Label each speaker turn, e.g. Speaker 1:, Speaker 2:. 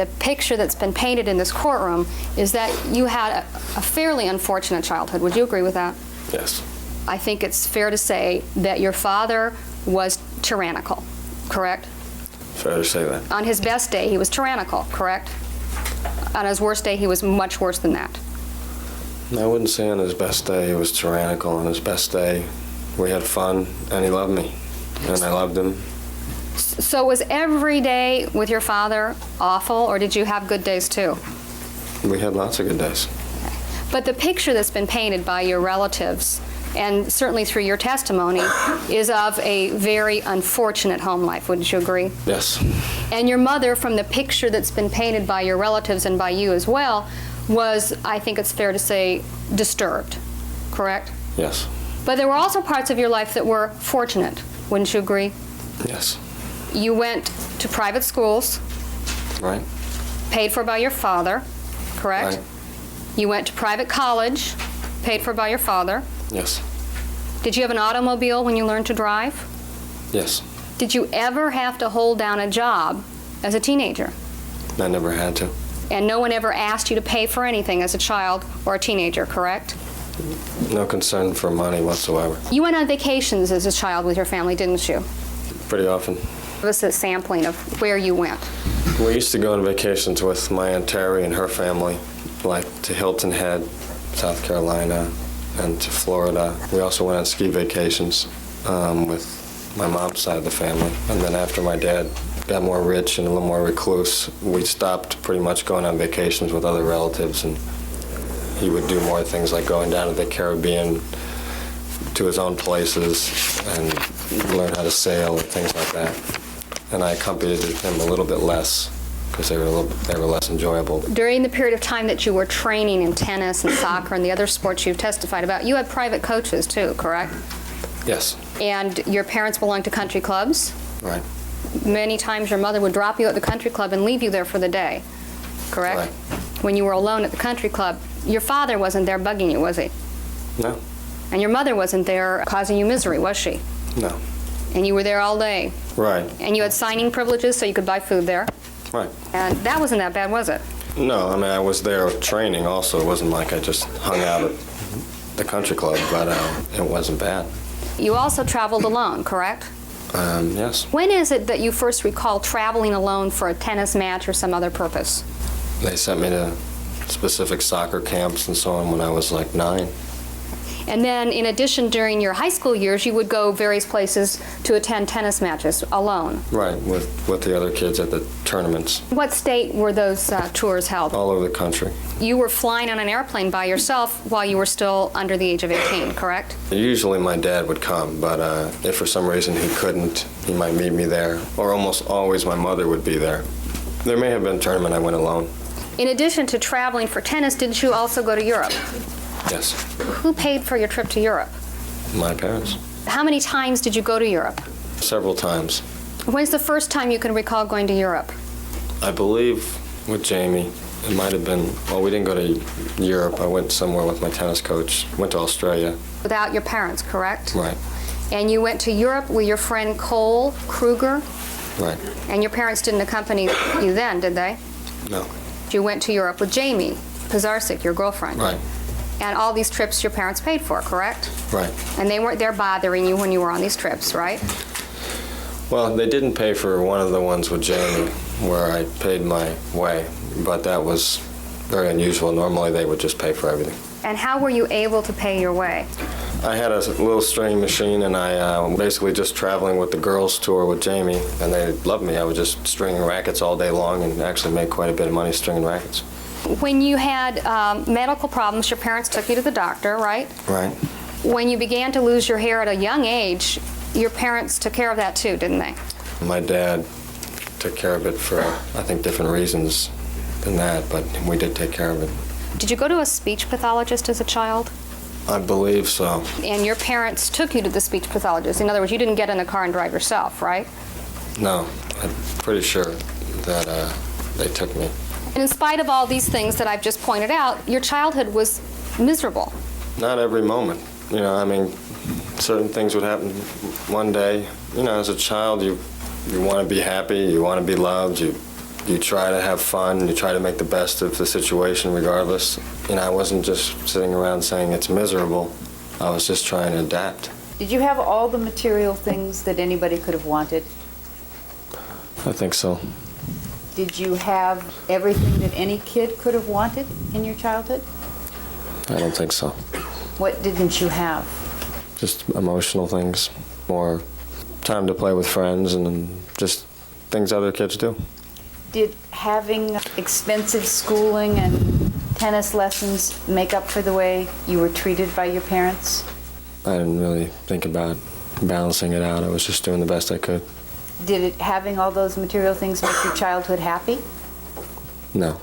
Speaker 1: The picture that's been painted in this courtroom is that you had a fairly unfortunate childhood. Would you agree with that?
Speaker 2: Yes.
Speaker 1: I think it's fair to say that your father was tyrannical, correct?
Speaker 2: Fair to say that.
Speaker 1: On his best day, he was tyrannical, correct? On his worst day, he was much worse than that.
Speaker 2: I wouldn't say on his best day he was tyrannical. On his best day, we had fun, and he loved me, and I loved him.
Speaker 1: So was every day with your father awful, or did you have good days too?
Speaker 2: We had lots of good days.
Speaker 1: But the picture that's been painted by your relatives, and certainly through your testimony, is of a very unfortunate home life. Wouldn't you agree?
Speaker 2: Yes.
Speaker 1: And your mother, from the picture that's been painted by your relatives and by you as well, was, I think it's fair to say, disturbed, correct?
Speaker 2: Yes.
Speaker 1: But there were also parts of your life that were fortunate. Wouldn't you agree?
Speaker 2: Yes.
Speaker 1: You went to private schools,
Speaker 2: Right.
Speaker 1: paid for by your father, correct?
Speaker 2: Right.
Speaker 1: You went to private college, paid for by your father.
Speaker 2: Yes.
Speaker 1: Did you have an automobile when you learned to drive?
Speaker 2: Yes.
Speaker 1: Did you ever have to hold down a job as a teenager?
Speaker 2: I never had to.
Speaker 1: And no one ever asked you to pay for anything as a child or a teenager, correct?
Speaker 2: No concern for money whatsoever.
Speaker 1: You went on vacations as a child with your family, didn't you?
Speaker 2: Pretty often.
Speaker 1: Give us a sampling of where you went.
Speaker 2: We used to go on vacations with my Aunt Terry and her family, like to Hilton Head, South Carolina, and to Florida. We also went on ski vacations with my mom's side of the family. And then after my dad got more rich and a little more recluse, we stopped pretty much going on vacations with other relatives, and he would do more things like going down to the Caribbean to his own places and learn how to sail and things like that. And I accompanied him a little bit less because they were less enjoyable.
Speaker 1: During the period of time that you were training in tennis and soccer and the other sports you've testified about, you had private coaches too, correct?
Speaker 2: Yes.
Speaker 1: And your parents belonged to country clubs?
Speaker 2: Right.
Speaker 1: Many times your mother would drop you at the country club and leave you there for the day, correct?
Speaker 2: Right.
Speaker 1: When you were alone at the country club, your father wasn't there bugging you, was he?
Speaker 2: No.
Speaker 1: And your mother wasn't there causing you misery, was she?
Speaker 2: No.
Speaker 1: And you were there all day.
Speaker 2: Right.
Speaker 1: And you had signing privileges so you could buy food there.
Speaker 2: Right.
Speaker 1: And that wasn't that bad, was it?
Speaker 2: No, I mean, I was there training also. It wasn't like I just hung out at the country club, but it wasn't bad.
Speaker 1: You also traveled alone, correct?
Speaker 2: Yes.
Speaker 1: When is it that you first recall traveling alone for a tennis match or some other purpose?
Speaker 2: They sent me to specific soccer camps and so on when I was like 9.
Speaker 1: And then, in addition, during your high school years, you would go various places to attend tennis matches alone.
Speaker 2: Right, with the other kids at the tournaments.
Speaker 1: What state were those tours held?
Speaker 2: All over the country.
Speaker 1: You were flying on an airplane by yourself while you were still under the age of 18, correct?
Speaker 2: Usually my dad would come, but if for some reason he couldn't, he might meet me there. Or almost always my mother would be there. There may have been a tournament I went alone.
Speaker 1: In addition to traveling for tennis, didn't you also go to Europe?
Speaker 2: Yes.
Speaker 1: Who paid for your trip to Europe?
Speaker 2: My parents.
Speaker 1: How many times did you go to Europe?
Speaker 2: Several times.
Speaker 1: When's the first time you can recall going to Europe?
Speaker 2: I believe with Jamie. It might have been, well, we didn't go to Europe. I went somewhere with my tennis coach. Went to Australia.
Speaker 1: Without your parents, correct?
Speaker 2: Right.
Speaker 1: And you went to Europe with your friend Cole Kruger?
Speaker 2: Right.
Speaker 1: And your parents didn't accompany you then, did they?
Speaker 2: No.
Speaker 1: You went to Europe with Jamie Pizarczyk, your girlfriend.
Speaker 2: Right.
Speaker 1: And all these trips your parents paid for, correct?
Speaker 2: Right.
Speaker 1: And they weren't there bothering you when you were on these trips, right?
Speaker 2: Well, they didn't pay for one of the ones with Jamie where I paid my way, but that was very unusual. Normally they would just pay for everything.
Speaker 1: And how were you able to pay your way?
Speaker 2: I had a little string machine, and I basically just traveling with the girls tour with Jamie, and they loved me. I was just stringing rackets all day long and actually made quite a bit of money stringing rackets.
Speaker 1: When you had medical problems, your parents took you to the doctor, right?
Speaker 2: Right.
Speaker 1: When you began to lose your hair at a young age, your parents took care of that too, didn't they?
Speaker 2: My dad took care of it for, I think, different reasons than that, but we did take care of it.
Speaker 1: Did you go to a speech pathologist as a child?
Speaker 2: I believe so.
Speaker 1: And your parents took you to the speech pathologist. In other words, you didn't get in the car and drive yourself, right?
Speaker 2: No, I'm pretty sure that they took me.
Speaker 1: And in spite of all these things that I've just pointed out, your childhood was miserable.
Speaker 2: Not every moment. You know, I mean, certain things would happen one day. You know, as a child, you want to be happy, you want to be loved, you you try to have fun, you try to make the best of the situation regardless. I wasn't just sitting around saying it's miserable. I was just trying to adapt.
Speaker 3: Did you have all the material things that anybody could have wanted?
Speaker 2: I think so.
Speaker 3: Did you have everything that any kid could have wanted in your childhood?
Speaker 2: I don't think so.
Speaker 3: What didn't you have?
Speaker 2: Just emotional things, more time to play with friends, and just things other kids do.
Speaker 3: Did having expensive schooling and tennis lessons make up for the way you were treated by your parents?
Speaker 2: I didn't really think about balancing it out. I was just doing the best I could.
Speaker 3: Did having all those material things make your childhood happy?
Speaker 2: No.